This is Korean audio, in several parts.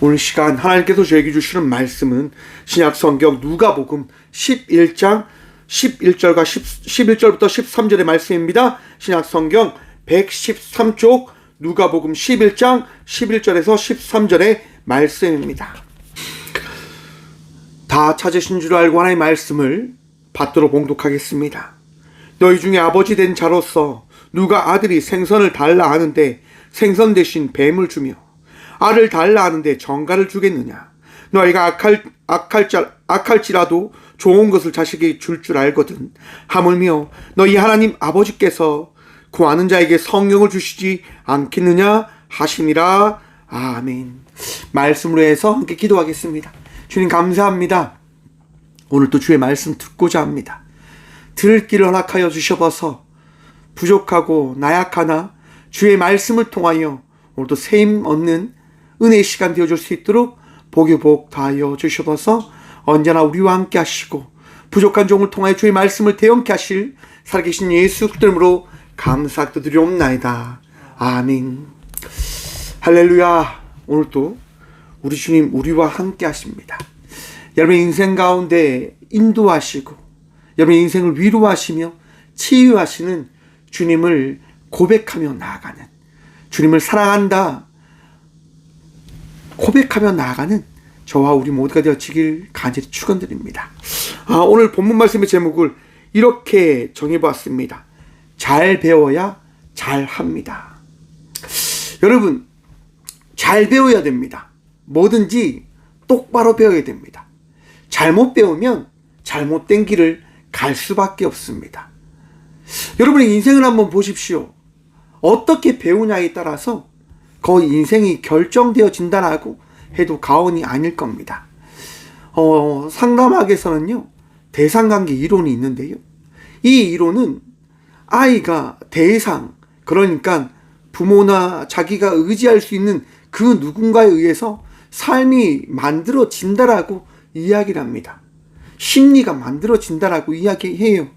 오늘 시간 하나님께서 저에게 주시는 말씀은 신약성경 누가복음 11장 11절부터 13절의 말씀입니다. 신약성경 113쪽 누가복음 11장 11절에서 13절의 말씀입니다. 다 찾으신 줄 알고 하나님의 말씀을 받도록 봉독하겠습니다. 너희 중에 아버지 된 자로서 누가 아들이 생선을 달라 하는데 생선 대신 뱀을 주며 알을 달라 하는데 정갈을 주겠느냐? 너희가 악할지라도 좋은 것을 자식에게 줄 알거든. 하물며 너희 하나님 아버지께서 구하는 자에게 성령을 주시지 않겠느냐 하시니라. 아멘. 말씀으로 해서 함께 기도하겠습니다. 주님 감사합니다. 오늘 또 주의 말씀 듣고자 합니다. 들을 길을 허락하여 주셔서 부족하고 나약하나 주의 말씀을 통하여 오늘도 세임 얻는 은혜의 시간 되어줄 수 있도록 복이 복 다하여 주셔서 언제나 우리와 함께 하시고 부족한 종을 통하여 주의 말씀을 대언케 하실 살아계신 예수 그리스도로 감사드리옵나이다. 아멘. 할렐루야. 오늘도 우리 주님 우리와 함께 하십니다. 여러분의 인생 가운데 인도하시고 여러분의 인생을 위로하시며 치유하시는 주님을 고백하며 나아가는, 주님을 사랑한다 고백하며 나아가는 저와 우리 모두가 되어지길 간절히 축원드립니다. 오늘 본문 말씀의 제목을 이렇게 정해보았습니다. 잘 배워야 잘합니다. 여러분, 잘 배워야 됩니다. 뭐든지 똑바로 배워야 됩니다. 잘못 배우면 잘못된 길을 갈 수밖에 없습니다. 여러분의 인생을 한번 보십시오. 어떻게 배우냐에 따라서 거의 인생이 결정되어진다라고 해도 과언이 아닐 겁니다. 상담학에서는요, 대상관계 이론이 있는데요. 이 이론은 아이가 대상, 그러니까 부모나 자기가 의지할 수 있는 그 누군가에 의해서 삶이 만들어진다라고 이야기를 합니다. 심리가 만들어진다라고 이야기해요.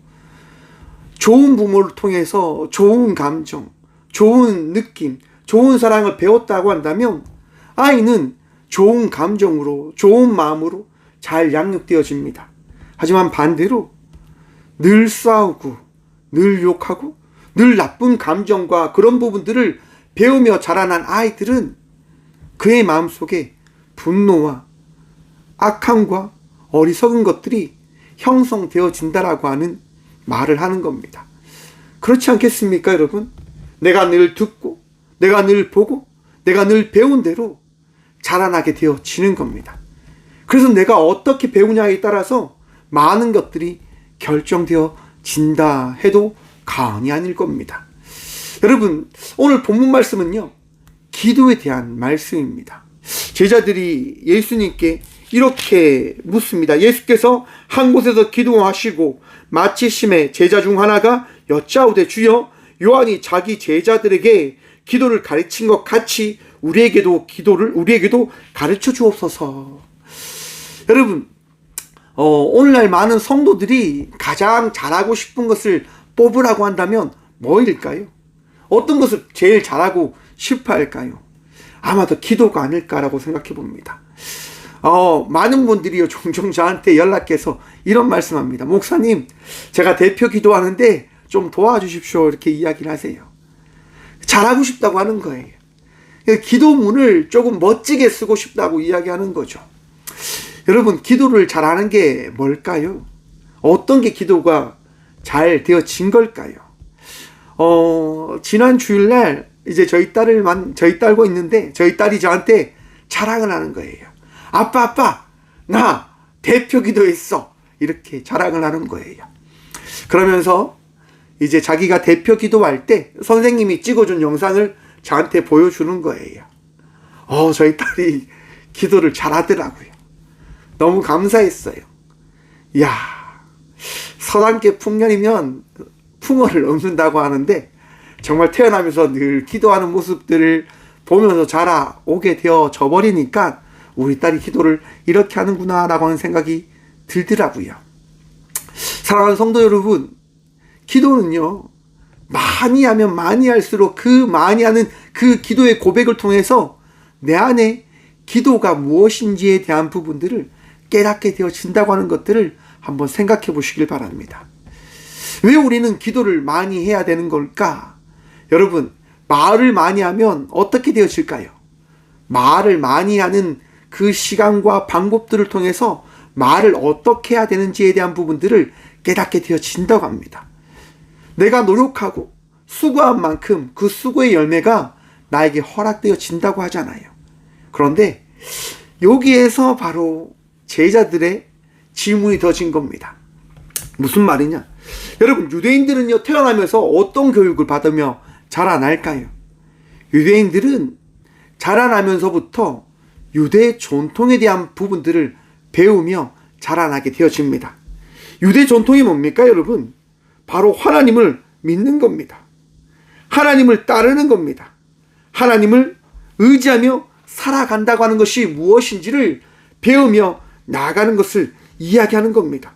좋은 부모를 통해서 좋은 감정, 좋은 느낌, 좋은 사랑을 배웠다고 한다면 아이는 좋은 감정으로, 좋은 마음으로 잘 양육되어집니다. 하지만 반대로 늘 싸우고, 늘 욕하고, 늘 나쁜 감정과 그런 부분들을 배우며 자라난 아이들은 그의 마음속에 분노와 악함과 어리석은 것들이 형성되어진다라고 하는 말을 하는 겁니다. 그렇지 않겠습니까, 여러분? 내가 늘 듣고, 내가 늘 보고, 내가 늘 배운 대로 자라나게 되어지는 겁니다. 그래서 내가 어떻게 배우냐에 따라서 많은 것들이 결정되어진다 해도 과언이 아닐 겁니다. 여러분, 오늘 본문 말씀은요, 기도에 대한 말씀입니다. 제자들이 예수님께 이렇게 묻습니다. 예수께서 한 곳에서 기도하시고 마치심에 제자 중 하나가 여짜오되 주여, 요한이 자기 제자들에게 기도를 가르친 것 같이 우리에게도 가르쳐 주옵소서. 여러분, 오늘날 많은 성도들이 가장 잘하고 싶은 것을 뽑으라고 한다면 뭐일까요? 어떤 것을 제일 잘하고 싶어 할까요? 아마도 기도가 아닐까라고 생각해 봅니다. 많은 분들이요, 종종 저한테 연락해서 이런 말씀합니다. 목사님, 제가 대표 기도하는데 좀 도와주십시오. 이렇게 이야기를 하세요. 잘하고 싶다고 하는 거예요. 기도문을 조금 멋지게 쓰고 싶다고 이야기하는 거죠. 여러분, 기도를 잘하는 게 뭘까요? 어떤 게 기도가 잘 되어진 걸까요? 지난 주일날 이제 저희 딸과 있는데 저희 딸이 저한테 자랑을 하는 거예요. 아빠, 나 대표 기도했어. 이렇게 자랑을 하는 거예요. 그러면서 이제 자기가 대표 기도할 때 선생님이 찍어준 영상을 저한테 보여주는 거예요. 저희 딸이 기도를 잘하더라고요. 너무 감사했어요. 이야, 서당계 풍년이면 풍어를 얻는다고 하는데 정말 태어나면서 늘 기도하는 모습들을 보면서 자라오게 되어져 버리니까 우리 딸이 기도를 이렇게 하는구나 라고 하는 생각이 들더라고요. 사랑하는 성도 여러분, 기도는요, 많이 하면 많이 할수록 그 많이 하는 그 기도의 고백을 통해서 내 안에 기도가 무엇인지에 대한 부분들을 깨닫게 되어진다고 하는 것들을 한번 생각해 보시길 바랍니다. 왜 우리는 기도를 많이 해야 되는 걸까? 여러분, 말을 많이 하면 어떻게 되어질까요? 말을 많이 하는 그 시간과 방법들을 통해서 말을 어떻게 해야 되는지에 대한 부분들을 깨닫게 되어진다고 합니다. 내가 노력하고 수고한 만큼 그 수고의 열매가 나에게 허락되어진다고 하잖아요. 그런데 여기에서 바로 제자들의 질문이 더진 겁니다. 무슨 말이냐? 여러분, 유대인들은요, 태어나면서 어떤 교육을 받으며 자라날까요? 유대인들은 자라나면서부터 유대 전통에 대한 부분들을 배우며 자라나게 되어집니다. 유대 전통이 뭡니까, 여러분? 바로 하나님을 믿는 겁니다. 하나님을 따르는 겁니다. 하나님을 의지하며 살아간다고 하는 것이 무엇인지를 배우며 나아가는 것을 이야기하는 겁니다.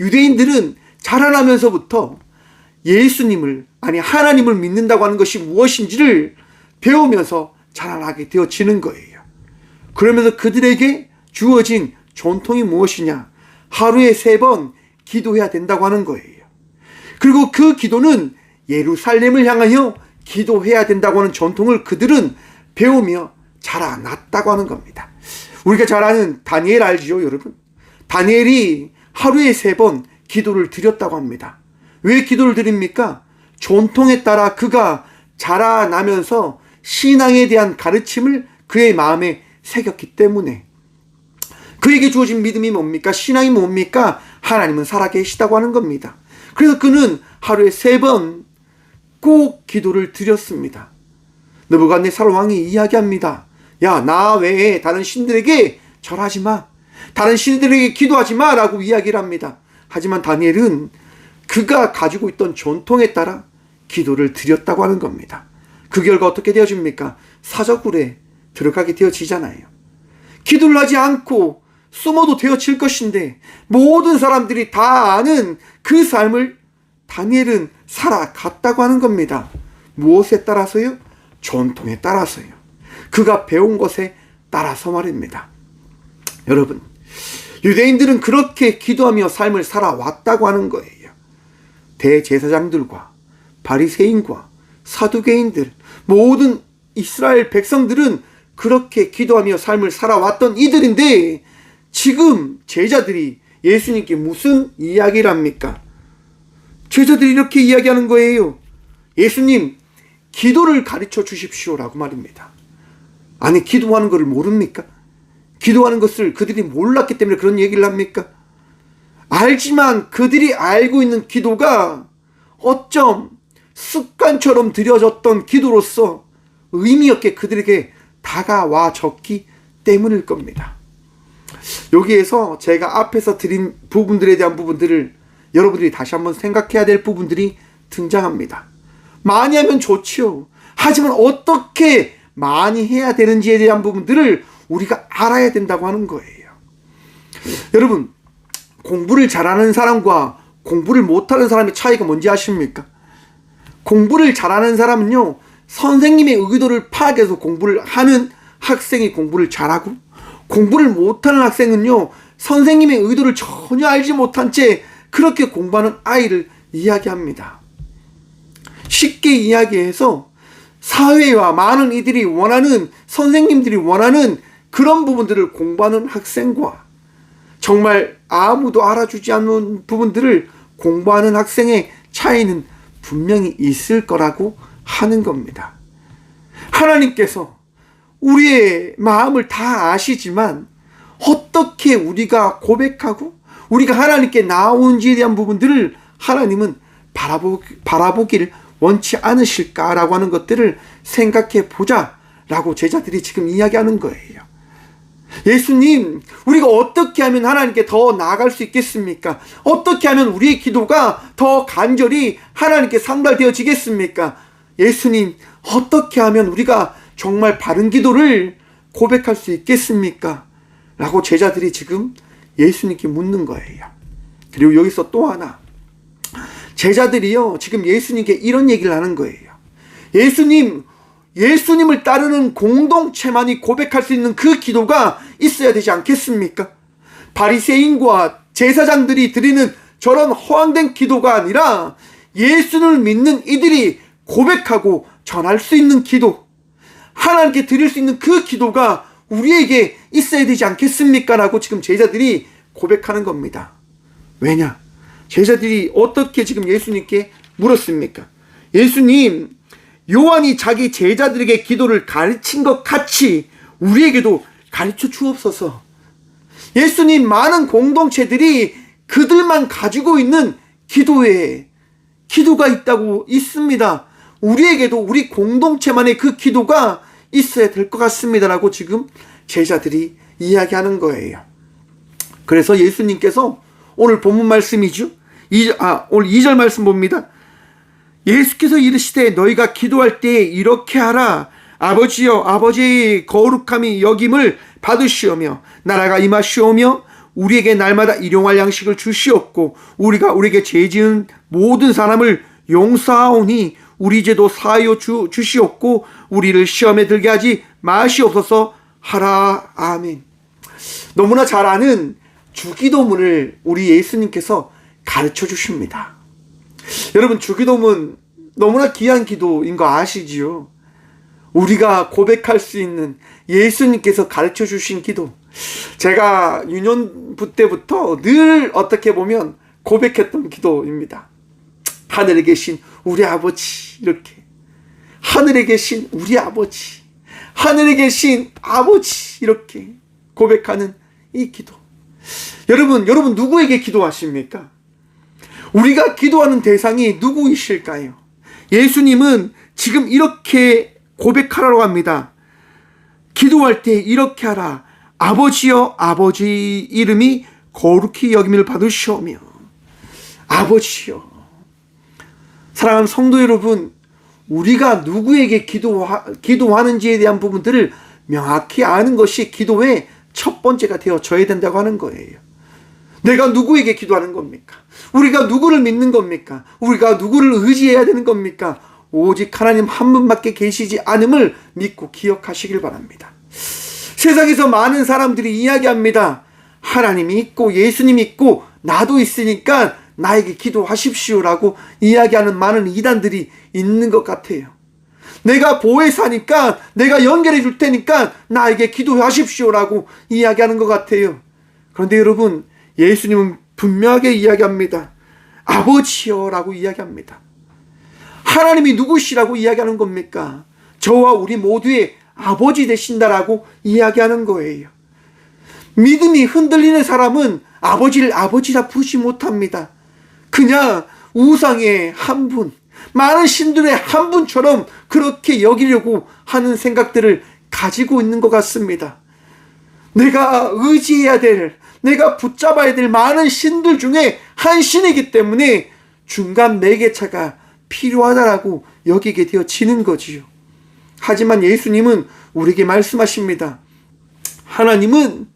유대인들은 자라나면서부터 예수님을, 하나님을 믿는다고 하는 것이 무엇인지를 배우면서 자라나게 되어지는 거예요. 그러면서 그들에게 주어진 전통이 무엇이냐? 하루에 3번 기도해야 된다고 하는 거예요. 그리고 그 기도는 예루살렘을 향하여 기도해야 된다고 하는 전통을 그들은 배우며 자라났다고 하는 겁니다. 우리가 잘 아는 다니엘 알지요, 여러분? 다니엘이 하루에 3번 기도를 드렸다고 합니다. 왜 기도를 드립니까? 전통에 따라 그가 자라나면서 신앙에 대한 가르침을 그의 마음에 새겼기 때문에. 그에게 주어진 믿음이 뭡니까? 신앙이 뭡니까? 하나님은 살아계시다고 하는 겁니다. 그래서 그는 하루에 3번 꼭 기도를 드렸습니다. 느부갓네살 왕이 이야기합니다. 야, 나 외에 다른 신들에게 절하지 마. 다른 신들에게 기도하지 마 라고 이야기를 합니다. 하지만 다니엘은 그가 가지고 있던 전통에 따라 기도를 드렸다고 하는 겁니다. 그 결과 어떻게 되어집니까? 사저굴에 들어가게 되어지잖아요. 기도를 하지 않고 숨어도 되어질 것인데 모든 사람들이 다 아는 그 삶을 다니엘은 살아갔다고 하는 겁니다. 무엇에 따라서요? 전통에 따라서요. 그가 배운 것에 따라서 말입니다. 여러분, 유대인들은 그렇게 기도하며 삶을 살아왔다고 하는 거예요. 대제사장들과 바리새인과 사두개인들, 모든 이스라엘 백성들은 그렇게 기도하며 삶을 살아왔던 이들인데 지금 제자들이 예수님께 무슨 이야기를 합니까? 제자들이 이렇게 이야기하는 거예요. 예수님, 기도를 가르쳐 주십시오라고 말입니다. 아니, 기도하는 것을 모릅니까? 기도하는 것을 그들이 몰랐기 때문에 그런 얘기를 합니까? 알지만 그들이 알고 있는 기도가 어쩜 습관처럼 드려졌던 기도로서 의미 없게 그들에게 다가와졌기 때문일 겁니다. 여기에서 제가 앞에서 드린 부분들에 대한 부분들을 여러분들이 다시 한번 생각해야 될 부분들이 등장합니다. 많이 하면 좋지요. 하지만 어떻게 많이 해야 되는지에 대한 부분들을 우리가 알아야 된다고 하는 거예요. 여러분, 공부를 잘하는 사람과 공부를 못하는 사람의 차이가 뭔지 아십니까? 공부를 잘하는 사람은요, 선생님의 의도를 파악해서 공부를 하는 학생이 공부를 잘하고, 공부를 못하는 학생은요, 선생님의 의도를 전혀 알지 못한 채 그렇게 공부하는 아이를 이야기합니다. 쉽게 이야기해서 사회와 많은 이들이 원하는, 선생님들이 원하는 그런 부분들을 공부하는 학생과 정말 아무도 알아주지 않는 부분들을 공부하는 학생의 차이는 분명히 있을 거라고 하는 겁니다. 하나님께서 우리의 마음을 다 아시지만 어떻게 우리가 고백하고 우리가 하나님께 나오는지에 대한 부분들을 하나님은 바라보기를 원치 않으실까라고 하는 것들을 생각해 보자라고 제자들이 지금 이야기하는 거예요. 예수님, 우리가 어떻게 하면 하나님께 더 나아갈 수 있겠습니까? 어떻게 하면 우리의 기도가 더 간절히 하나님께 상달되어지겠습니까? 예수님, 어떻게 하면 우리가 정말 바른 기도를 고백할 수 있겠습니까? 라고 제자들이 지금 예수님께 묻는 거예요. 그리고 여기서 또 하나, 제자들이요, 지금 예수님께 이런 얘기를 하는 거예요. 예수님, 예수님을 따르는 공동체만이 고백할 수 있는 그 기도가 있어야 되지 않겠습니까? 바리새인과 제사장들이 드리는 저런 허황된 기도가 아니라 예수를 믿는 이들이 고백하고 전할 수 있는 기도, 하나님께 드릴 수 있는 그 기도가 우리에게 있어야 되지 않겠습니까? 라고 지금 제자들이 고백하는 겁니다. 왜냐? 제자들이 어떻게 지금 예수님께 물었습니까? 예수님, 요한이 자기 제자들에게 기도를 가르친 것 같이 우리에게도 가르쳐 주옵소서. 예수님, 많은 공동체들이 그들만 가지고 있는 기도가 있다고 있습니다. 우리에게도 우리 공동체만의 그 기도가 있어야 될 것 같습니다라고 지금 제자들이 이야기하는 거예요. 그래서 예수님께서 오늘 본문 말씀이죠. 오늘 2절 말씀 봅니다. 예수께서 이르시되 너희가 기도할 때에 이렇게 하라. 아버지여, 아버지의 거룩함이 여김을 받으시오며 나라가 임하시오며 우리에게 날마다 일용할 양식을 주시옵고 우리가 우리에게 죄 지은 모든 사람을 용서하오니 우리 죄도 사하여 주시옵고 우리를 시험에 들게 하지 마시옵소서 하라. 아멘. 너무나 잘 아는 주기도문을 우리 예수님께서 가르쳐 주십니다. 여러분, 주기도문 너무나 귀한 기도인 거 아시지요? 우리가 고백할 수 있는 예수님께서 가르쳐 주신 기도. 제가 유년부 때부터 늘 어떻게 보면 고백했던 기도입니다. 하늘에 계신 우리 아버지, 이렇게. 하늘에 계신 우리 아버지, 하늘에 계신 아버지, 이렇게 고백하는 이 기도. 여러분 누구에게 기도하십니까? 우리가 기도하는 대상이 누구이실까요? 예수님은 지금 이렇게 고백하라고 합니다. 기도할 때 이렇게 하라. 아버지여, 아버지 이름이 거룩히 여김을 받으시오며. 아버지여. 사랑하는 성도 여러분, 우리가 누구에게 기도하는지에 대한 부분들을 명확히 아는 것이 기도의 첫 번째가 되어져야 된다고 하는 거예요. 내가 누구에게 기도하는 겁니까? 우리가 누구를 믿는 겁니까? 우리가 누구를 의지해야 되는 겁니까? 오직 하나님 한 분밖에 계시지 않음을 믿고 기억하시길 바랍니다. 세상에서 많은 사람들이 이야기합니다. 하나님이 있고 예수님이 있고 나도 있으니까 나에게 기도하십시오라고 이야기하는 많은 이단들이 있는 것 같아요. 내가 보혜사니까 내가 연결해 줄 테니까 나에게 기도하십시오라고 이야기하는 것 같아요. 그런데 여러분, 예수님은 분명하게 이야기합니다. 아버지여라고 이야기합니다. 하나님이 누구시라고 이야기하는 겁니까? 저와 우리 모두의 아버지 되신다라고 이야기하는 거예요. 믿음이 흔들리는 사람은 아버지를 아버지라 부르지 못합니다. 그냥 우상의 한 분, 많은 신들의 한 분처럼 그렇게 여기려고 하는 생각들을 가지고 있는 것 같습니다. 내가 의지해야 될, 내가 붙잡아야 될 많은 신들 중에 한 신이기 때문에 중간 매개차가 필요하다라고 여기게 되어지는 거지요. 하지만 예수님은 우리에게 말씀하십니다. 하나님은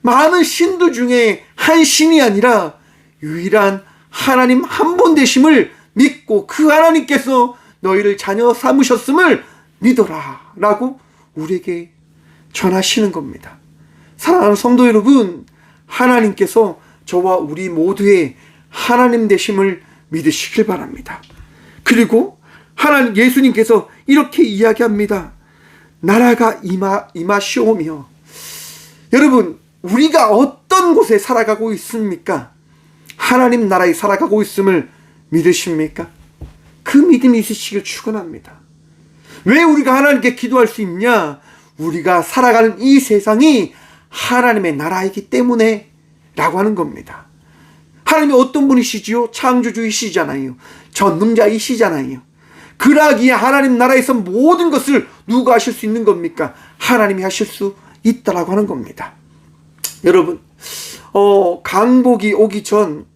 많은 신들 중에 한 신이 아니라 유일한 하나님 한 분 되심을 믿고 그 하나님께서 너희를 자녀 삼으셨음을 믿어라 라고 우리에게 전하시는 겁니다. 사랑하는 성도 여러분, 하나님께서 저와 우리 모두의 하나님 되심을 믿으시길 바랍니다. 그리고 예수님께서 이렇게 이야기합니다. 나라가 임하시오며. 여러분, 우리가 어떤 곳에 살아가고 있습니까? 하나님 나라에 살아가고 있음을 믿으십니까? 그 믿음이 있으시길 축원합니다. 왜 우리가 하나님께 기도할 수 있냐? 우리가 살아가는 이 세상이 하나님의 나라이기 때문에 라고 하는 겁니다. 하나님이 어떤 분이시지요? 창조주이시잖아요. 전능자이시잖아요. 그러기에 하나님 나라에서 모든 것을 누가 하실 수 있는 겁니까? 하나님이 하실 수 있다라고 하는 겁니다. 여러분, 강복이 오기 전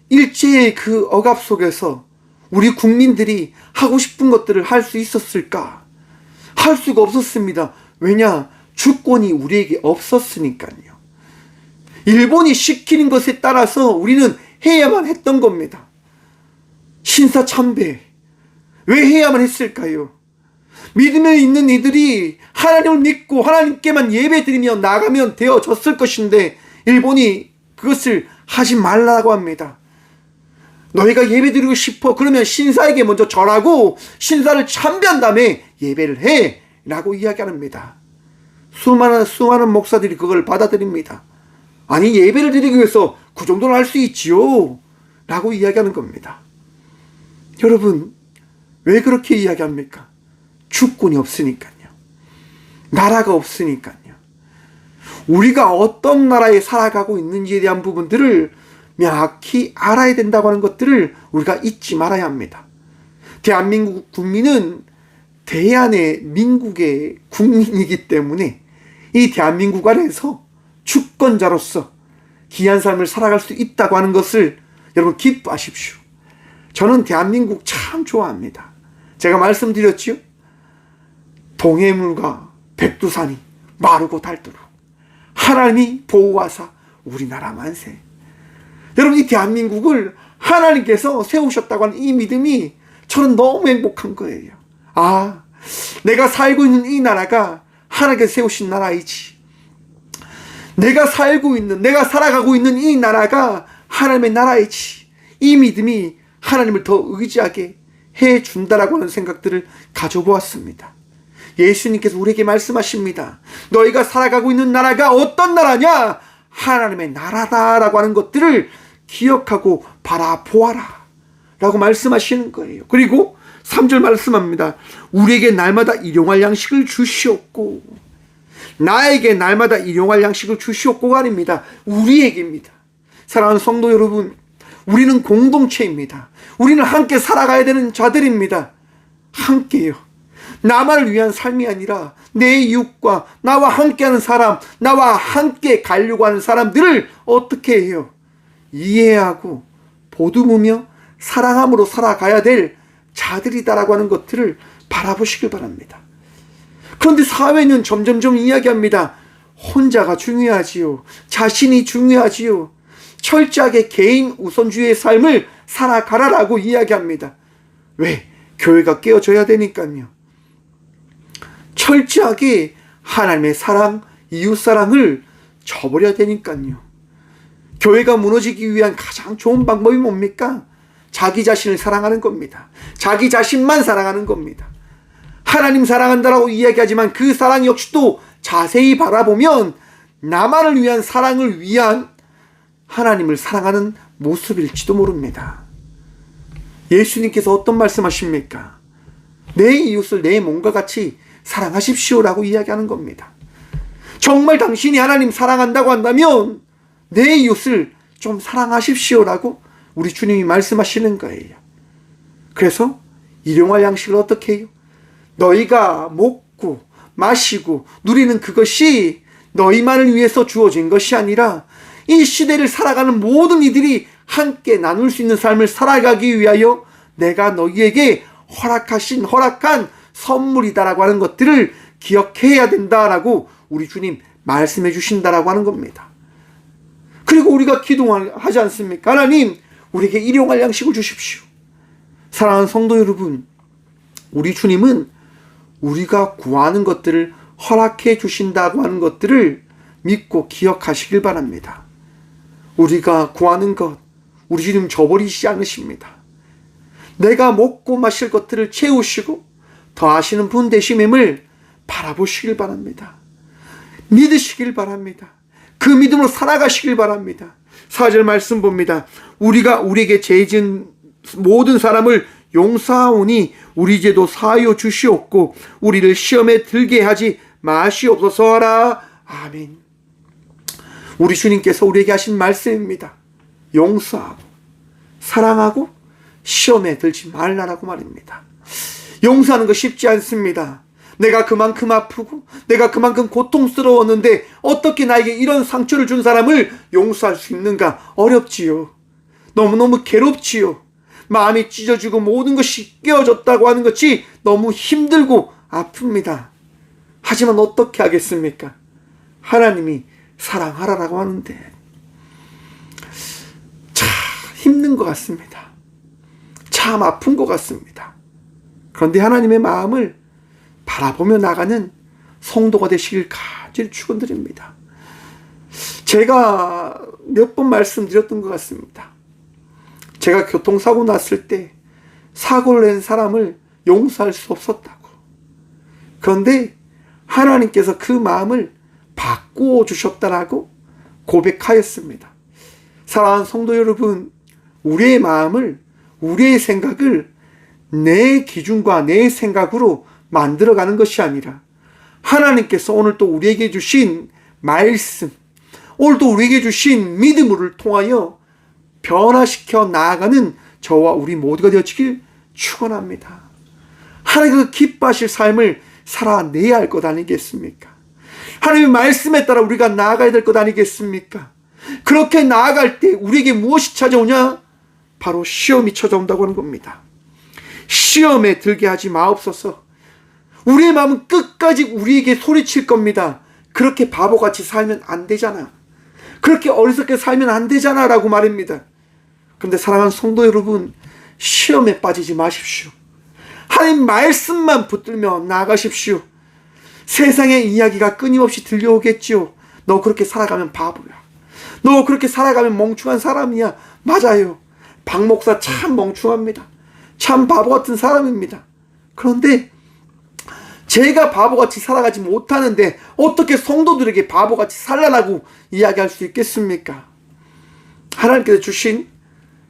일제의 그 억압 속에서 우리 국민들이 하고 싶은 것들을 할 수 있었을까? 할 수가 없었습니다. 왜냐? 주권이 우리에게 없었으니까요. 일본이 시키는 것에 따라서 우리는 해야만 했던 겁니다. 신사참배. 왜 해야만 했을까요? 믿음에 있는 이들이 하나님을 믿고 하나님께만 예배드리며 나가면 되어졌을 것인데 일본이 그것을 하지 말라고 합니다. 너희가 예배드리고 싶어 그러면 신사에게 먼저 절하고 신사를 참배한 다음에 예배를 해 라고 이야기합니다. 수많은 목사들이 그걸 받아들입니다. 아니 예배를 드리기 위해서 그 정도는 할 수 있지요 라고 이야기하는 겁니다. 여러분 왜 그렇게 이야기합니까? 주권이 없으니까요. 나라가 없으니까요. 우리가 어떤 나라에 살아가고 있는지에 대한 부분들을 명확히 알아야 된다고 하는 것들을 우리가 잊지 말아야 합니다. 대한민국 국민은 대한의 민국의 국민이기 때문에 이 대한민국 안에서 주권자로서 귀한 삶을 살아갈 수 있다고 하는 것을 여러분 기뻐하십시오. 저는 대한민국 참 좋아합니다. 제가 말씀드렸지요. 동해물과 백두산이 마르고 닳도록 하나님이 보호하사 우리나라 만세. 여러분 이 대한민국을 하나님께서 세우셨다고 하는 이 믿음이 저는 너무 행복한 거예요. 아, 내가 살고 있는 이 나라가 하나님께서 세우신 나라이지. 내가 살아가고 있는 이 나라가 하나님의 나라이지. 이 믿음이 하나님을 더 의지하게 해준다라고 하는 생각들을 가져보았습니다. 예수님께서 우리에게 말씀하십니다. 너희가 살아가고 있는 나라가 어떤 나라냐? 하나님의 나라다라고 하는 것들을 기억하고 바라보아라 라고 말씀하시는 거예요. 그리고 3절 말씀합니다. 우리에게 날마다 일용할 양식을 주시옵고. 나에게 날마다 일용할 양식을 주시옵고가 아닙니다. 우리에게입니다. 사랑하는 성도 여러분, 우리는 공동체입니다. 우리는 함께 살아가야 되는 자들입니다. 함께요. 나만을 위한 삶이 아니라 내 이웃과 나와 함께하는 사람, 나와 함께 가려고 하는 사람들을 어떻게 해요? 이해하고 보듬으며 사랑함으로 살아가야 될 자들이다라고 하는 것들을 바라보시길 바랍니다. 그런데 사회는 점점점 이야기합니다. 혼자가 중요하지요. 자신이 중요하지요. 철저하게 개인 우선주의의 삶을 살아가라라고 이야기합니다. 왜? 교회가 깨어져야 되니까요. 철저하게 하나님의 사랑, 이웃사랑을 저버려야 되니까요. 교회가 무너지기 위한 가장 좋은 방법이 뭡니까? 자기 자신을 사랑하는 겁니다. 자기 자신만 사랑하는 겁니다. 하나님 사랑한다라고 이야기하지만 그 사랑 역시도 자세히 바라보면 나만을 위한 사랑을 위한 하나님을 사랑하는 모습일지도 모릅니다. 예수님께서 어떤 말씀하십니까? 내 이웃을 내 몸과 같이 사랑하십시오라고 이야기하는 겁니다. 정말 당신이 하나님 사랑한다고 한다면 내 이웃을 좀 사랑하십시오라고 우리 주님이 말씀하시는 거예요. 그래서 일용할 양식을 어떻게 해요? 너희가 먹고 마시고 누리는 그것이 너희만을 위해서 주어진 것이 아니라 이 시대를 살아가는 모든 이들이 함께 나눌 수 있는 삶을 살아가기 위하여 내가 너희에게 허락한 선물이다라고 하는 것들을 기억해야 된다라고 우리 주님 말씀해 주신다라고 하는 겁니다. 그리고 우리가 기도하지 않습니까? 하나님, 우리에게 일용할 양식을 주십시오. 사랑하는 성도 여러분, 우리 주님은 우리가 구하는 것들을 허락해 주신다고 하는 것들을 믿고 기억하시길 바랍니다. 우리가 구하는 것, 우리 주님 저버리시지 않으십니다. 내가 먹고 마실 것들을 채우시고 더하시는 분 되심임을 바라보시길 바랍니다. 믿으시길 바랍니다. 그 믿음으로 살아가시길 바랍니다. 4절 말씀 봅니다. 우리가 우리에게 죄 지은 모든 사람을 용서하오니 우리 죄도 사하여 주시옵고 우리를 시험에 들게 하지 마시옵소서 하라. 아멘. 우리 주님께서 우리에게 하신 말씀입니다. 용서하고 사랑하고 시험에 들지 말라라고 말입니다. 용서하는 거 쉽지 않습니다. 내가 그만큼 아프고 내가 그만큼 고통스러웠는데 어떻게 나에게 이런 상처를 준 사람을 용서할 수 있는가? 어렵지요. 너무너무 괴롭지요. 마음이 찢어지고 모든 것이 깨어졌다고 하는 것이 너무 힘들고 아픕니다. 하지만 어떻게 하겠습니까? 하나님이 사랑하라라고 하는데 참 힘든 것 같습니다. 참 아픈 것 같습니다. 그런데 하나님의 마음을 바라보며 나가는 성도가 되시길 간절히 축원드립니다. 제가 몇 번 말씀드렸던 것 같습니다. 제가 교통사고 났을 때 사고를 낸 사람을 용서할 수 없었다고. 그런데 하나님께서 그 마음을 바꾸어 주셨다라고 고백하였습니다. 사랑하는 성도 여러분, 우리의 마음을, 우리의 생각을 내 기준과 내 생각으로 만들어가는 것이 아니라 하나님께서 오늘 또 우리에게 주신 말씀, 오늘 또 우리에게 주신 믿음을 통하여 변화시켜 나아가는 저와 우리 모두가 되어지길 축원합니다. 하나님께서 기뻐하실 삶을 살아내야 할 것 아니겠습니까? 하나님의 말씀에 따라 우리가 나아가야 될 것 아니겠습니까? 그렇게 나아갈 때 우리에게 무엇이 찾아오냐? 바로 시험이 찾아온다고 하는 겁니다. 시험에 들게 하지 마옵소서. 우리의 마음은 끝까지 우리에게 소리칠 겁니다. 그렇게 바보같이 살면 안 되잖아. 그렇게 어리석게 살면 안 되잖아 라고 말입니다. 그런데 사랑하는 성도 여러분, 시험에 빠지지 마십시오. 하나님 말씀만 붙들며 나아가십시오. 세상의 이야기가 끊임없이 들려오겠지요. 너 그렇게 살아가면 바보야. 너 그렇게 살아가면 멍청한 사람이야. 맞아요. 박 목사 참 멍청합니다. 참 바보 같은 사람입니다. 그런데 제가 바보같이 살아가지 못하는데 어떻게 성도들에게 바보같이 살라라고 이야기할 수 있겠습니까? 하나님께서 주신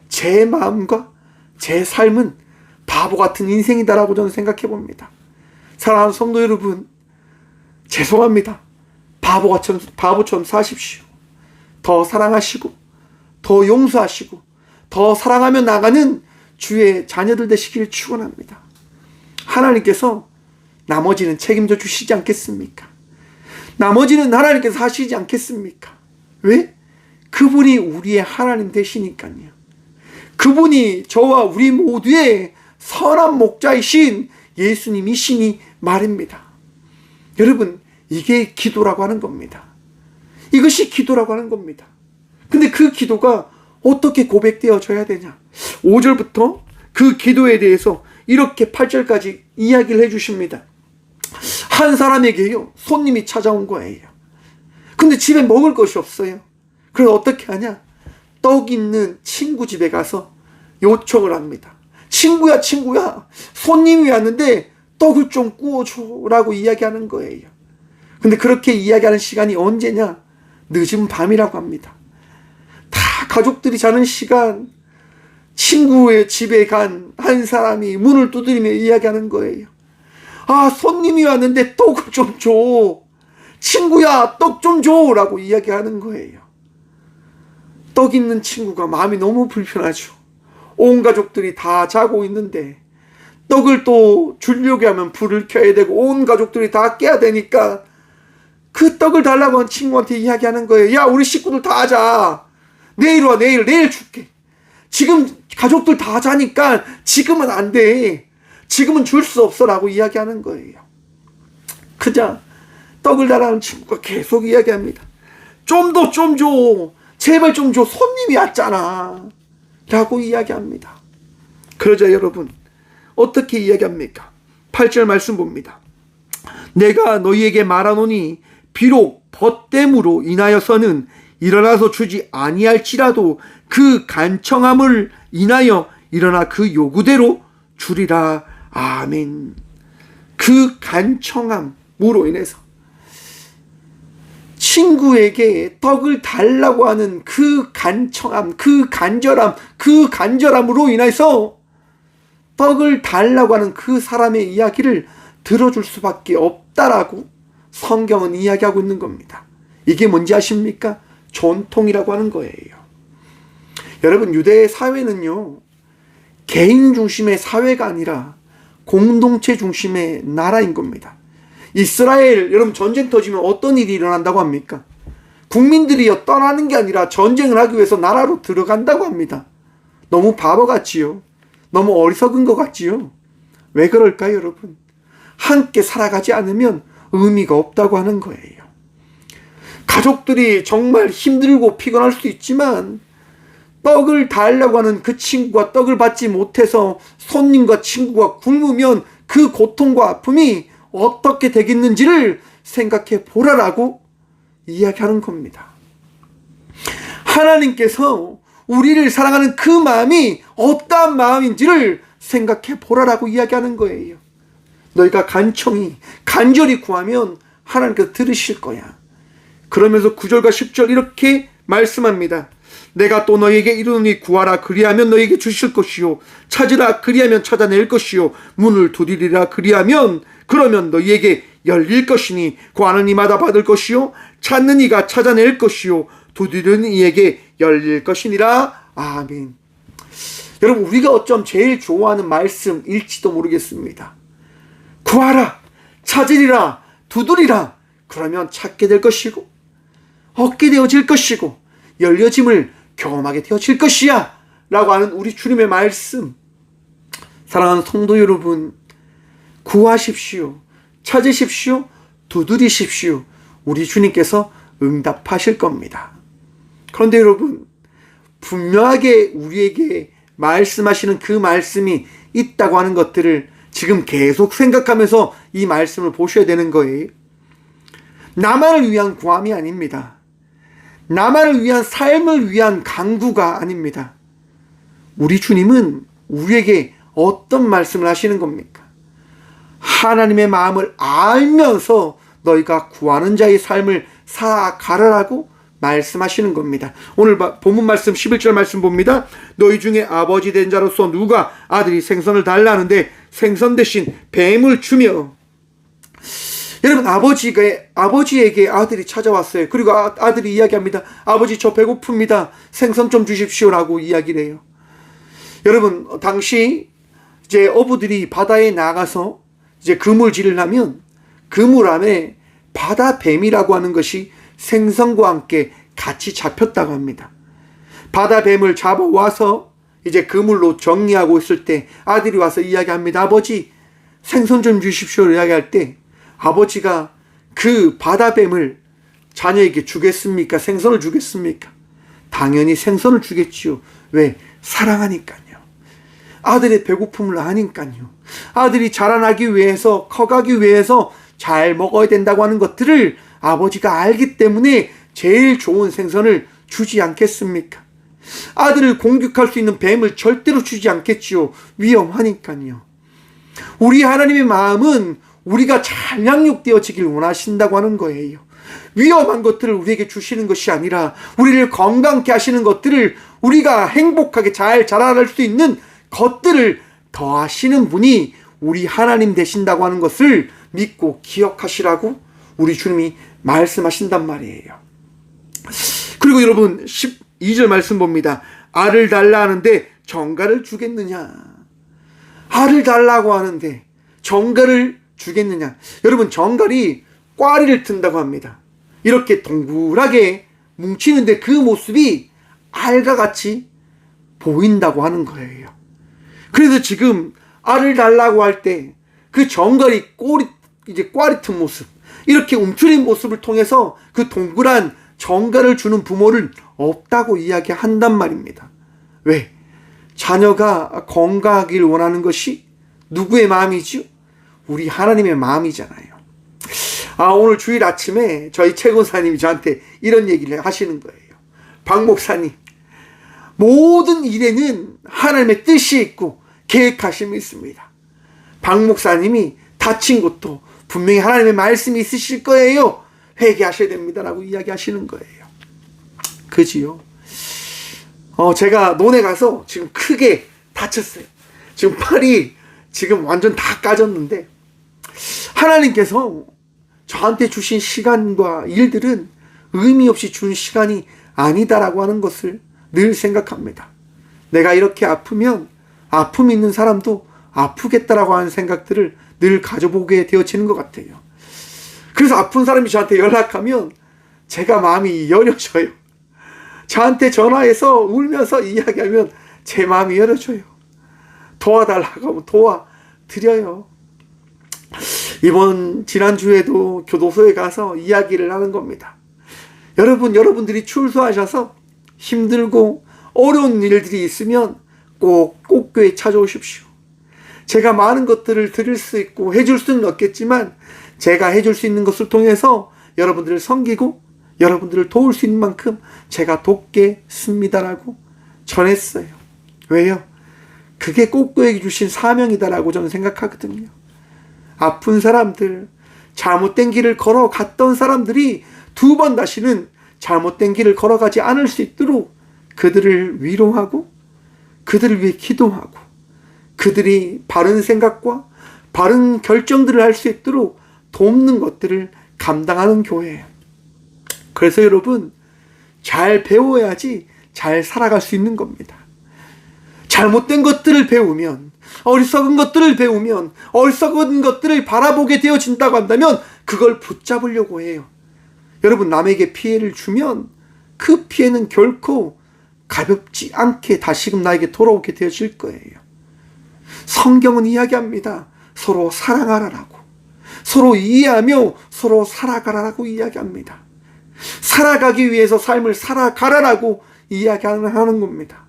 제 마음과 제 삶은 바보 같은 인생이다라고 저는 생각해 봅니다. 사랑하는 성도 여러분, 죄송합니다. 바보처럼 사십시오. 더 사랑하시고, 더 용서하시고, 더 사랑하며 나가는 주의 자녀들 되시길 축원합니다. 하나님께서 나머지는 책임져 주시지 않겠습니까? 나머지는 하나님께서 하시지 않겠습니까? 왜? 그분이 우리의 하나님 되시니까요. 그분이 저와 우리 모두의 선한 목자이신 예수님이시니 말입니다. 여러분, 이게 기도라고 하는 겁니다. 이것이 기도라고 하는 겁니다. 근데 그 기도가 어떻게 고백되어져야 되냐? 5절부터 그 기도에 대해서 이렇게 8절까지 이야기를 해주십니다. 한 사람에게요, 손님이 찾아온 거예요. 근데 집에 먹을 것이 없어요. 그래서 어떻게 하냐? 떡 있는 친구 집에 가서 요청을 합니다. 친구야, 손님이 왔는데 떡을 좀 구워줘 라고 이야기하는 거예요. 근데 그렇게 이야기하는 시간이 언제냐? 늦은 밤이라고 합니다. 다 가족들이 자는 시간, 친구의 집에 간 한 사람이 문을 두드리며 이야기하는 거예요. 아, 손님이 왔는데 떡을 좀 줘. 친구야, 떡 좀 줘 라고 이야기하는 거예요. 떡 있는 친구가 마음이 너무 불편하죠. 온 가족들이 다 자고 있는데 떡을 또 주려고 하면 불을 켜야 되고 온 가족들이 다 깨야 되니까 그 떡을 달라고 한 친구한테 이야기하는 거예요. 야, 우리 식구들 다 자. 내일 와, 내일 줄게. 지금 가족들 다 자니까 지금은 안 돼. 지금은 줄 수 없어 라고 이야기하는 거예요. 그자 떡을 달라는 친구가 계속 이야기합니다. 좀 더 좀 줘. 제발 좀 줘. 손님이 왔잖아 라고 이야기합니다. 그러자 여러분, 어떻게 이야기합니까? 8절 말씀 봅니다. 내가 너희에게 말하노니 비록 벗됨으로 인하여서는 일어나서 주지 아니할지라도 그 간청함을 인하여 일어나 그 요구대로 주리라. 아멘. 그 간청함으로 인해서 친구에게 떡을 달라고 하는 그 간청함, 그 간절함으로 인해서 떡을 달라고 하는 그 사람의 이야기를 들어줄 수밖에 없다라고 성경은 이야기하고 있는 겁니다. 이게 뭔지 아십니까? 전통이라고 하는 거예요. 여러분, 유대 사회는요, 개인 중심의 사회가 아니라 공동체 중심의 나라인 겁니다. 이스라엘, 여러분, 전쟁 터지면 어떤 일이 일어난다고 합니까? 국민들이 떠나는 게 아니라 전쟁을 하기 위해서 나라로 들어간다고 합니다. 너무 바보 같지요? 너무 어리석은 것 같지요? 왜 그럴까요, 여러분? 함께 살아가지 않으면 의미가 없다고 하는 거예요. 가족들이 정말 힘들고 피곤할 수 있지만 떡을 달라고 하는 그 친구가 떡을 받지 못해서 손님과 친구가 굶으면 그 고통과 아픔이 어떻게 되겠는지를 생각해 보라라고 이야기하는 겁니다. 하나님께서 우리를 사랑하는 그 마음이 어떠한 마음인지를 생각해 보라라고 이야기하는 거예요. 너희가 간절히 구하면 하나님께서 들으실 거야. 그러면서 9절과 10절 이렇게 말씀합니다. 내가 또 너희에게 이르노니 구하라 그리하면 너희에게 주실 것이요 찾으라 그리하면 찾아낼 것이요 문을 두드리라 그러면 너희에게 열릴 것이니 구하는 이마다 받을 것이요 찾는 이가 찾아낼 것이요 두드리는 이에게 열릴 것이니라. 아멘. 여러분, 우리가 어쩜 제일 좋아하는 말씀일지도 모르겠습니다. 구하라, 찾으리라, 두드리라. 그러면 찾게 될 것이고 얻게 되어질 것이고 열려짐을 경험하게 되어질 것이야 라고 하는 우리 주님의 말씀. 사랑하는 성도 여러분, 구하십시오, 찾으십시오, 두드리십시오. 우리 주님께서 응답하실 겁니다. 그런데 여러분, 분명하게 우리에게 말씀하시는 그 말씀이 있다고 하는 것들을 지금 계속 생각하면서 이 말씀을 보셔야 되는 거예요. 나만을 위한 구함이 아닙니다. 나만을 위한 삶을 위한 간구가 아닙니다. 우리 주님은 우리에게 어떤 말씀을 하시는 겁니까? 하나님의 마음을 알면서 너희가 구하는 자의 삶을 살아가라라고 말씀하시는 겁니다. 오늘 본문 말씀 11절 말씀 봅니다. 너희 중에 아버지 된 자로서 누가 아들이 생선을 달라는데 생선 대신 뱀을 주며. 여러분, 아버지에게 아들이 찾아왔어요. 그리고 아들이 이야기합니다. 아버지, 저 배고픕니다. 생선 좀 주십시오라고 이야기를 해요. 여러분, 당시 이제 어부들이 바다에 나가서 이제 그물질을 하면 그물 안에 바다 뱀이라고 하는 것이 생선과 함께 같이 잡혔다고 합니다. 바다 뱀을 잡아와서 이제 그물로 정리하고 있을 때 아들이 와서 이야기합니다. 아버지, 생선 좀 주십시오 이야기할 때 아버지가 그 바다 뱀을 자녀에게 주겠습니까? 생선을 주겠습니까? 당연히 생선을 주겠지요. 왜? 사랑하니까요. 아들의 배고픔을 아니까요. 아들이 자라나기 위해서, 커가기 위해서 잘 먹어야 된다고 하는 것들을 아버지가 알기 때문에 제일 좋은 생선을 주지 않겠습니까? 아들을 공격할 수 있는 뱀을 절대로 주지 않겠지요. 위험하니까요. 우리 하나님의 마음은 우리가 잘 양육되어지길 원하신다고 하는 거예요. 위험한 것들을 우리에게 주시는 것이 아니라 우리를 건강케 하시는 것들을, 우리가 행복하게 잘 자라날 수 있는 것들을 더하시는 분이 우리 하나님 되신다고 하는 것을 믿고 기억하시라고 우리 주님이 말씀하신단 말이에요. 그리고 여러분, 12절 말씀 봅니다. 알을 달라 하는데 정갈을 주겠느냐? 알을 달라고 하는데 정갈을 주겠느냐? 여러분, 정갈이 꽈리를 튼다고 합니다. 이렇게 동그랗게 뭉치는데 그 모습이 알과 같이 보인다고 하는 거예요. 그래서 지금 알을 달라고 할 때 그 정갈이 이제 꽈리 튼 모습, 이렇게 움츠린 모습을 통해서 그 동그란 정갈을 주는 부모를 없다고 이야기한단 말입니다. 왜? 자녀가 건강하길 원하는 것이 누구의 마음이지요? 우리 하나님의 마음이잖아요. 오늘 주일 아침에 저희 최 권사님이 저한테 이런 얘기를 하시는 거예요. 박 목사님, 모든 일에는 하나님의 뜻이 있고 계획하심이 있습니다. 박 목사님이 다친 것도 분명히 하나님의 말씀이 있으실 거예요. 회개하셔야 됩니다라고 이야기하시는 거예요. 그지요? 제가 논에 가서 지금 크게 다쳤어요. 지금 팔이 지금 완전 다 까졌는데, 하나님께서 저한테 주신 시간과 일들은 의미 없이 준 시간이 아니다라고 하는 것을 늘 생각합니다. 내가 이렇게 아프면 아픔 있는 사람도 아프겠다라고 하는 생각들을 늘 가져보게 되어지는 것 같아요. 그래서 아픈 사람이 저한테 연락하면 제가 마음이 여려져요. 저한테 전화해서 울면서 이야기하면 제 마음이 여려져요. 도와달라고 하면 도와드려요. 지난주에도 교도소에 가서 이야기를 하는 겁니다. 여러분들이 출소하셔서 힘들고 어려운 일들이 있으면 꼭 교회 찾아오십시오. 제가 많은 것들을 드릴 수 있고 해줄 수는 없겠지만 제가 해줄 수 있는 것을 통해서 여러분들을 섬기고 여러분들을 도울 수 있는 만큼 제가 돕겠습니다라고 전했어요. 왜요? 그게 꼬꼬에게 주신 사명이다라고 저는 생각하거든요. 아픈 사람들, 잘못된 길을 걸어갔던 사람들이 두 번 다시는 잘못된 길을 걸어가지 않을 수 있도록 그들을 위로하고 그들을 위해 기도하고 그들이 바른 생각과 바른 결정들을 할 수 있도록 돕는 것들을 감당하는 교회예요. 그래서 여러분, 잘 배워야지 잘 살아갈 수 있는 겁니다. 잘못된 것들을 배우면, 어리석은 것들을 배우면, 어리석은 것들을 바라보게 되어진다고 한다면 그걸 붙잡으려고 해요. 여러분, 남에게 피해를 주면 그 피해는 결코 가볍지 않게 다시금 나에게 돌아오게 되어질 거예요. 성경은 이야기합니다. 서로 사랑하라라고. 서로 이해하며 서로 살아가라라고 이야기합니다. 살아가기 위해서 삶을 살아가라라고 이야기하는 겁니다.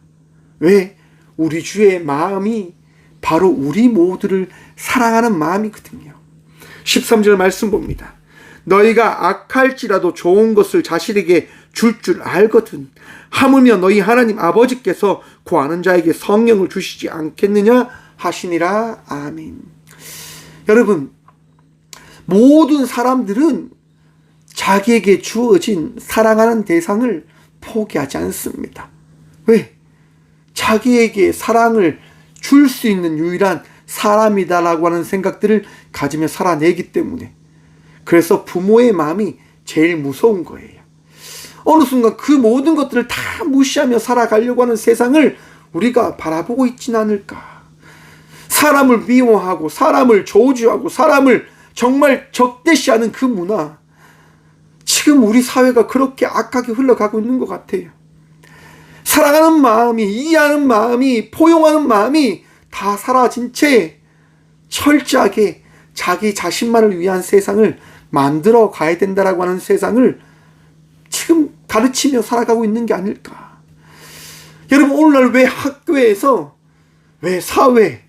왜? 우리 주의 마음이 바로 우리 모두를 사랑하는 마음이거든요. 13절 말씀 봅니다. 너희가 악할지라도 좋은 것을 자신에게 줄 알거든 하물며 너희 하나님 아버지께서 구하는 자에게 성령을 주시지 않겠느냐 하시니라. 아멘. 여러분, 모든 사람들은 자기에게 주어진 사랑하는 대상을 포기하지 않습니다. 왜? 자기에게 사랑을 줄 수 있는 유일한 사람이다라고 하는 생각들을 가지며 살아내기 때문에. 그래서 부모의 마음이 제일 무서운 거예요. 어느 순간 그 모든 것들을 다 무시하며 살아가려고 하는 세상을 우리가 바라보고 있지는 않을까. 사람을 미워하고 사람을 저주하고 사람을 정말 적대시하는 그 문화, 지금 우리 사회가 그렇게 악하게 흘러가고 있는 것 같아요. 사랑하는 마음이, 이해하는 마음이, 포용하는 마음이 다 사라진 채 철저하게 자기 자신만을 위한 세상을 만들어 가야 된다라고 하는 세상을 지금 가르치며 살아가고 있는 게 아닐까. 여러분, 오늘날 왜 학교에서, 왜 사회,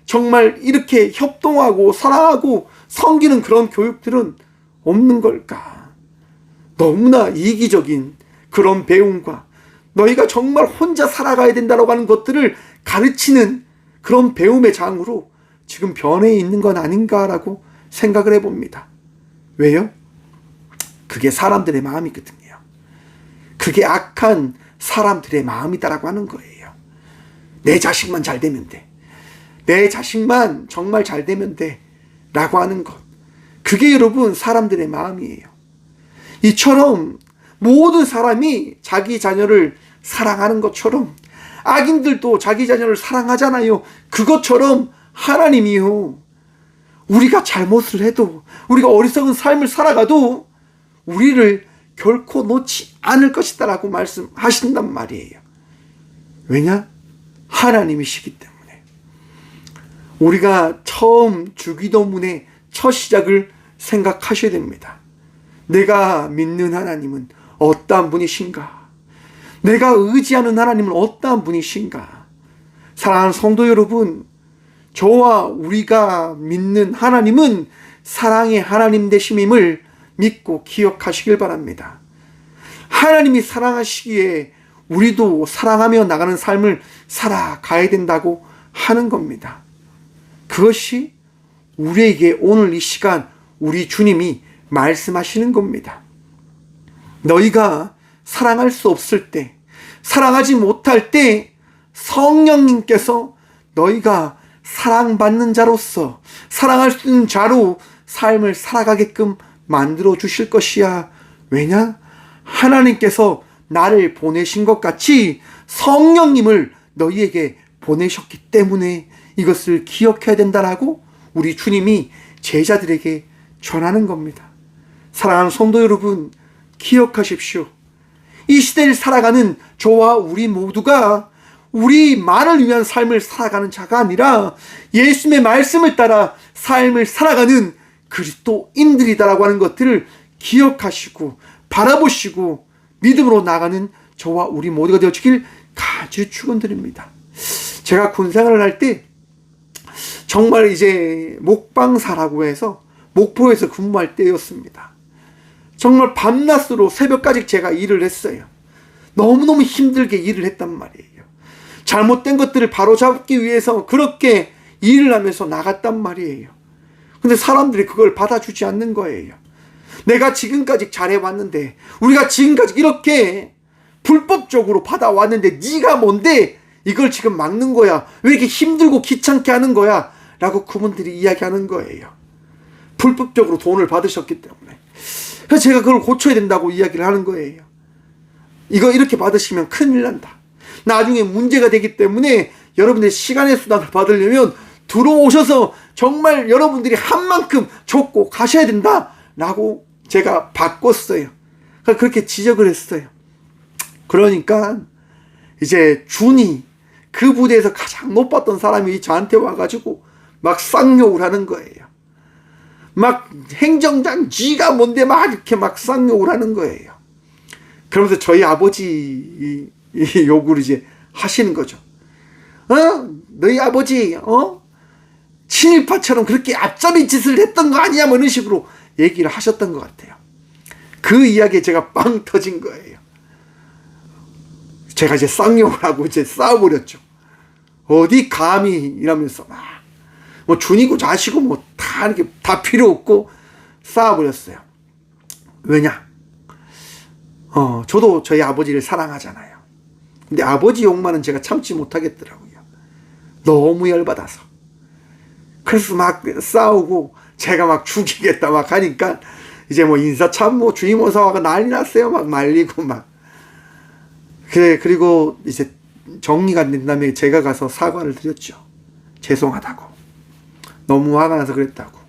정말 이렇게 협동하고 사랑하고 섬기는 그런 교육들은 없는 걸까? 너무나 이기적인 그런 배움과 너희가 정말 혼자 살아가야 된다고 하는 것들을 가르치는 그런 배움의 장으로 지금 변해 있는 건 아닌가라고 생각을 해봅니다. 왜요? 그게 사람들의 마음이거든요. 그게 악한 사람들의 마음이다라고 하는 거예요. 내 자식만 잘 되면 돼. 내 자식만 정말 잘 되면 돼. 라고 하는 것. 그게 여러분 사람들의 마음이에요. 이처럼 모든 사람이 자기 자녀를 사랑하는 것처럼 악인들도 자기 자녀를 사랑하잖아요. 그것처럼 하나님이요, 우리가 잘못을 해도, 우리가 어리석은 삶을 살아가도 우리를 결코 놓지 않을 것이다 라고 말씀하신단 말이에요. 왜냐? 하나님이시기 때문에. 우리가 처음 주기도문의 첫 시작을 생각하셔야 됩니다. 내가 믿는 하나님은 어떠한 분이신가? 내가 의지하는 하나님은 어떠한 분이신가? 사랑하는 성도 여러분, 저와 우리가 믿는 하나님은 사랑의 하나님 되심임을 믿고 기억하시길 바랍니다. 하나님이 사랑하시기에 우리도 사랑하며 나가는 삶을 살아가야 된다고 하는 겁니다. 그것이 우리에게 오늘 이 시간 우리 주님이 말씀하시는 겁니다. 너희가 사랑할 수 없을 때, 사랑하지 못할 때 성령님께서 너희가 사랑받는 자로서, 사랑할 수 있는 자로 삶을 살아가게끔 만들어 주실 것이야. 왜냐? 하나님께서 나를 보내신 것 같이 성령님을 너희에게 보내셨기 때문에 이것을 기억해야 된다라고 우리 주님이 제자들에게 전하는 겁니다. 사랑하는 성도 여러분, 기억하십시오. 이 시대를 살아가는 저와 우리 모두가 우리만을 위한 삶을 살아가는 자가 아니라 예수님의 말씀을 따라 삶을 살아가는 그리스도인들이다라고 하는 것들을 기억하시고 바라보시고 믿음으로 나가는 저와 우리 모두가 되어주길 간절히 축원드립니다. 제가 군 생활을 할 때 정말 이제 목방사라고 해서 목포에서 근무할 때였습니다. 정말 밤낮으로 새벽까지 제가 일을 했어요. 너무너무 힘들게 일을 했단 말이에요. 잘못된 것들을 바로잡기 위해서 그렇게 일을 하면서 나갔단 말이에요. 근데 사람들이 그걸 받아주지 않는 거예요. 내가 지금까지 잘해왔는데, 우리가 지금까지 이렇게 불법적으로 받아왔는데 네가 뭔데 이걸 지금 막는 거야? 왜 이렇게 힘들고 귀찮게 하는 거야? 라고 그분들이 이야기하는 거예요. 불법적으로 돈을 받으셨기 때문에. 그래서 제가 그걸 고쳐야 된다고 이야기를 하는 거예요. 이거 이렇게 받으시면 큰일 난다. 나중에 문제가 되기 때문에 여러분들이 시간의 수당을 받으려면 들어오셔서 정말 여러분들이 한 만큼 줬고 가셔야 된다 라고 제가 바꿨어요. 그렇게 지적을 했어요. 그러니까 이제 준이, 그 부대에서 가장 높았던 사람이 저한테 와가지고 막 쌍욕을 하는 거예요. 막 행정장 쥐가 뭔데 막 이렇게 막 쌍욕을 하는 거예요. 그러면서 저희 아버지 욕을 이제 하시는 거죠. 너희 아버지 친일파처럼 그렇게 앞잡이 짓을 했던 거 아니야? 뭐 이런 식으로 얘기를 하셨던 것 같아요. 그 이야기에 제가 빵 터진 거예요. 제가 이제 쌍욕을 하고 이제 싸워버렸죠. 어디 감히 이러면서 막 뭐 준이고 자시고 뭐 다 이렇게 다 필요 없고 싸워버렸어요. 왜냐? 저도 저희 아버지를 사랑하잖아요. 근데 아버지 욕만은 제가 참지 못하겠더라고요. 너무 열받아서. 그래서 막 싸우고 제가 막 죽이겠다 막 하니까 이제 뭐 인사참모 주임원사가 난리 났어요. 막 말리고 막. 그래, 그리고 이제 정리가 된 다음에 제가 가서 사과를 드렸죠. 죄송하다고. 너무 화가 나서 그랬다고.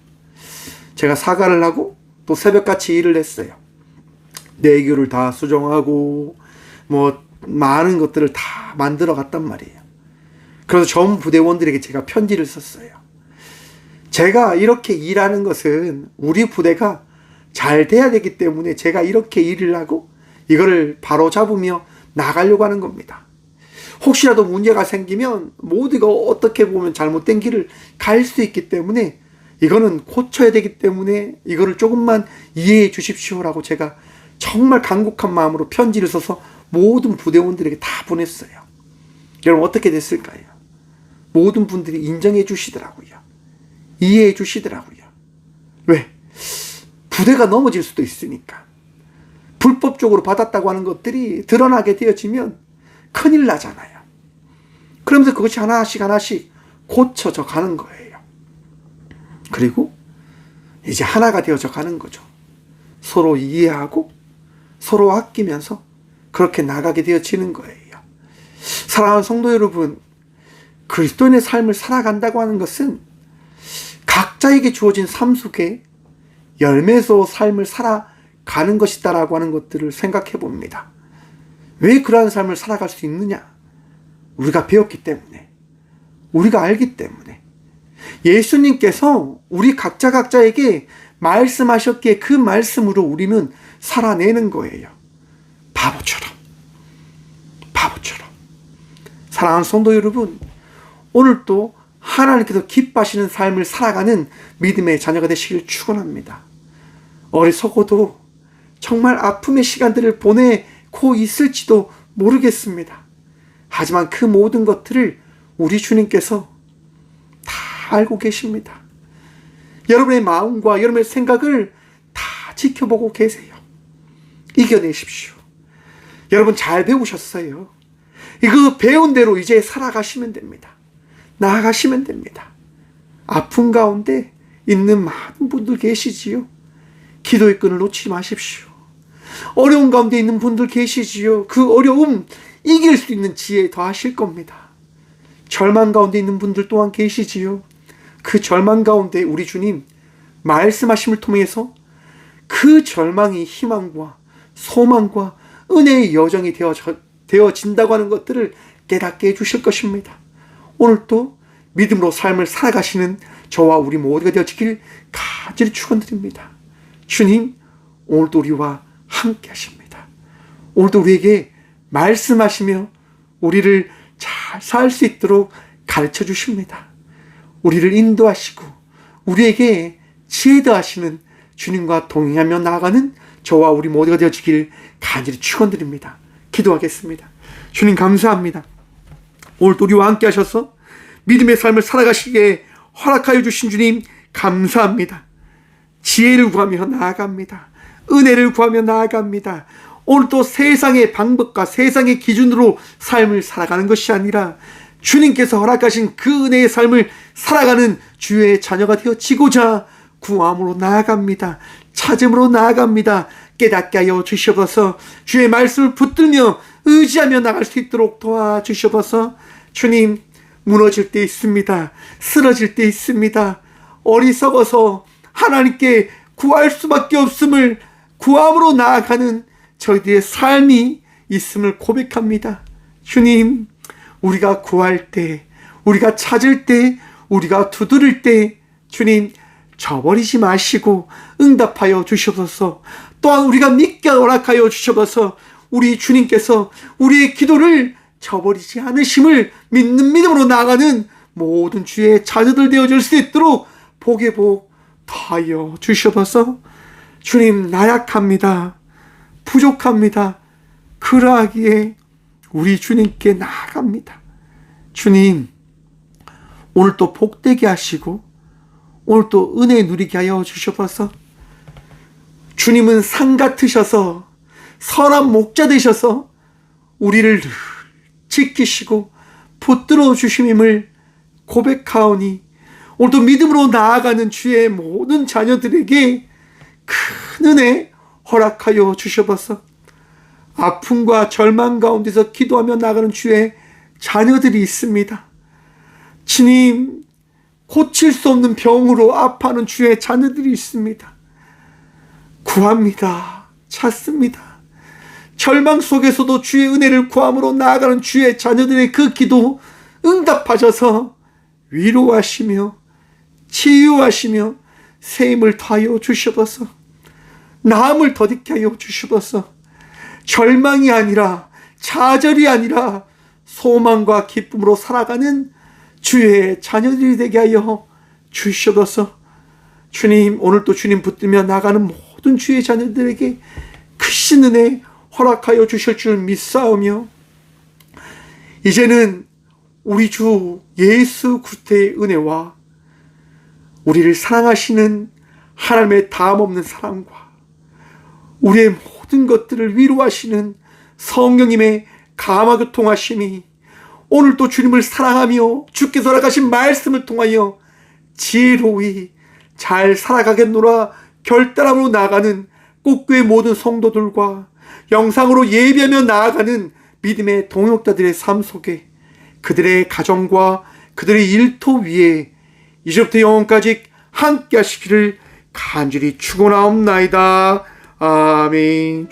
제가 사과를 하고 또 새벽같이 일을 했어요. 내교를 다 수정하고 뭐 많은 것들을 다 만들어 갔단 말이에요. 그래서 전 부대원들에게 제가 편지를 썼어요. 제가 이렇게 일하는 것은 우리 부대가 잘 돼야 되기 때문에 제가 이렇게 일을 하고 이거를 바로 잡으며 나가려고 하는 겁니다. 혹시라도 문제가 생기면 모두가 어떻게 보면 잘못된 길을 갈 수 있기 때문에 이거는 고쳐야 되기 때문에 이거를 조금만 이해해 주십시오라고 제가 정말 간곡한 마음으로 편지를 써서 모든 부대원들에게 다 보냈어요. 여러분 어떻게 됐을까요? 모든 분들이 인정해 주시더라고요. 이해해 주시더라고요. 왜? 부대가 넘어질 수도 있으니까. 불법적으로 받았다고 하는 것들이 드러나게 되어지면 큰일 나잖아요. 그러면서 그것이 하나씩 하나씩 고쳐져 가는 거예요. 그리고 이제 하나가 되어져 가는 거죠. 서로 이해하고 서로 아끼면서 그렇게 나가게 되어지는 거예요. 사랑하는 성도 여러분, 그리스도인의 삶을 살아간다고 하는 것은 각자에게 주어진 삶 속에 열매서 삶을 살아가는 것이다라고 하는 것들을 생각해 봅니다. 왜 그러한 삶을 살아갈 수 있느냐? 우리가 배웠기 때문에, 우리가 알기 때문에. 예수님께서 우리 각자에게 말씀하셨기에 그 말씀으로 우리는 살아내는 거예요. 바보처럼. 사랑하는 성도 여러분, 오늘도 하나님께서 기뻐하시는 삶을 살아가는 믿음의 자녀가 되시길 축원합니다. 어리석어도 정말 아픔의 시간들을 보내고 있을지도 모르겠습니다. 하지만 그 모든 것들을 우리 주님께서 다 알고 계십니다. 여러분의 마음과 여러분의 생각을 다 지켜보고 계세요. 이겨내십시오. 여러분 잘 배우셨어요. 이거 배운 대로 이제 살아가시면 됩니다. 나아가시면 됩니다. 아픔 가운데 있는 많은 분들 계시지요. 기도의 끈을 놓치지 마십시오. 어려운 가운데 있는 분들 계시지요. 그 어려움 이길 수 있는 지혜 더하실 겁니다. 절망 가운데 있는 분들 또한 계시지요. 그 절망 가운데 우리 주님 말씀하심을 통해서 그 절망이 희망과 소망과 은혜의 여정이 되어진다고 하는 것들을 깨닫게 해주실 것입니다. 오늘도 믿음으로 삶을 살아가시는 저와 우리 모두가 되어지길 간절히 축원드립니다. 주님, 오늘도 우리와 함께 하십니다. 오늘도 우리에게 말씀하시며 우리를 잘 살 수 있도록 가르쳐 주십니다. 우리를 인도하시고 우리에게 지혜 더하시는 주님과 동행하며 나아가는 저와 우리 모두가 되어지길 간절히 축원드립니다. 기도하겠습니다. 주님 감사합니다. 오늘도 우리와 함께 하셔서 믿음의 삶을 살아가시기에 허락하여 주신 주님 감사합니다. 지혜를 구하며 나아갑니다. 은혜를 구하며 나아갑니다. 오늘도 세상의 방법과 세상의 기준으로 삶을 살아가는 것이 아니라 주님께서 허락하신 그 은혜의 삶을 살아가는 주의 자녀가 되어지고자 구함으로 나아갑니다. 찾음으로 나아갑니다. 깨닫게 하여 주시옵소서. 주의 말씀을 붙들며 의지하며 나갈 수 있도록 도와주시옵소서. 주님, 무너질 때 있습니다. 쓰러질 때 있습니다. 어리석어서 하나님께 구할 수밖에 없음을 구함으로 나아가는 저희들의 삶이 있음을 고백합니다. 주님, 우리가 구할 때, 우리가 찾을 때, 우리가 두드릴 때 주님 저버리지 마시고 응답하여 주시옵소서. 또한 우리가 믿게 허락하여 주시옵소서. 우리 주님께서 우리의 기도를 저버리지 않으심을 믿는 믿음으로 나아가는 모든 주의 자녀들 되어질 수 있도록 복의 복 더하여 주시옵소서. 주님, 나약합니다. 부족합니다. 그러하기에 우리 주님께 나아갑니다. 주님, 오늘 또 복되게 하시고 오늘 또 은혜 누리게 하여 주시옵소서. 주님은 산 같으셔서 선한 목자 되셔서 우리를 늘 지키시고 붙들어 주심임을 고백하오니 오늘도 믿음으로 나아가는 주의 모든 자녀들에게 큰 은혜 허락하여 주시옵소서. 아픔과 절망 가운데서 기도하며 나가는 주의 자녀들이 있습니다. 주님, 고칠 수 없는 병으로 아파하는 주의 자녀들이 있습니다. 구합니다. 찾습니다. 절망 속에서도 주의 은혜를 구함으로 나아가는 주의 자녀들의 그 기도 응답하셔서 위로하시며 치유하시며 새 힘을 더하여 주시옵소서. 나음을 더디게 하여 주시옵소서. 절망이 아니라 좌절이 아니라 소망과 기쁨으로 살아가는 주의 자녀들이 되게 하여 주시옵소서. 주님, 오늘도 주님 붙들며 나가는 모든 주의 자녀들에게 크신 은혜 허락하여 주실 줄 믿사오며 이제는 우리 주 예수 그리스도의 은혜와 우리를 사랑하시는 하나님의 다함없는 사랑과 우리의 모든 것들을 위로하시는 성령님의 감화교통하심이 오늘도 주님을 사랑하며 주께서 허락하신 말씀을 통하여 지혜로이 잘 살아가겠노라 결단함으로 나아가는 꽃교회 모든 성도들과 영상으로 예배하며 나아가는 믿음의 동역자들의 삶 속에 그들의 가정과 그들의 일터 위에 이제부터 영원까지 함께 하시기를 간절히 축원하옵나이다. 아멘.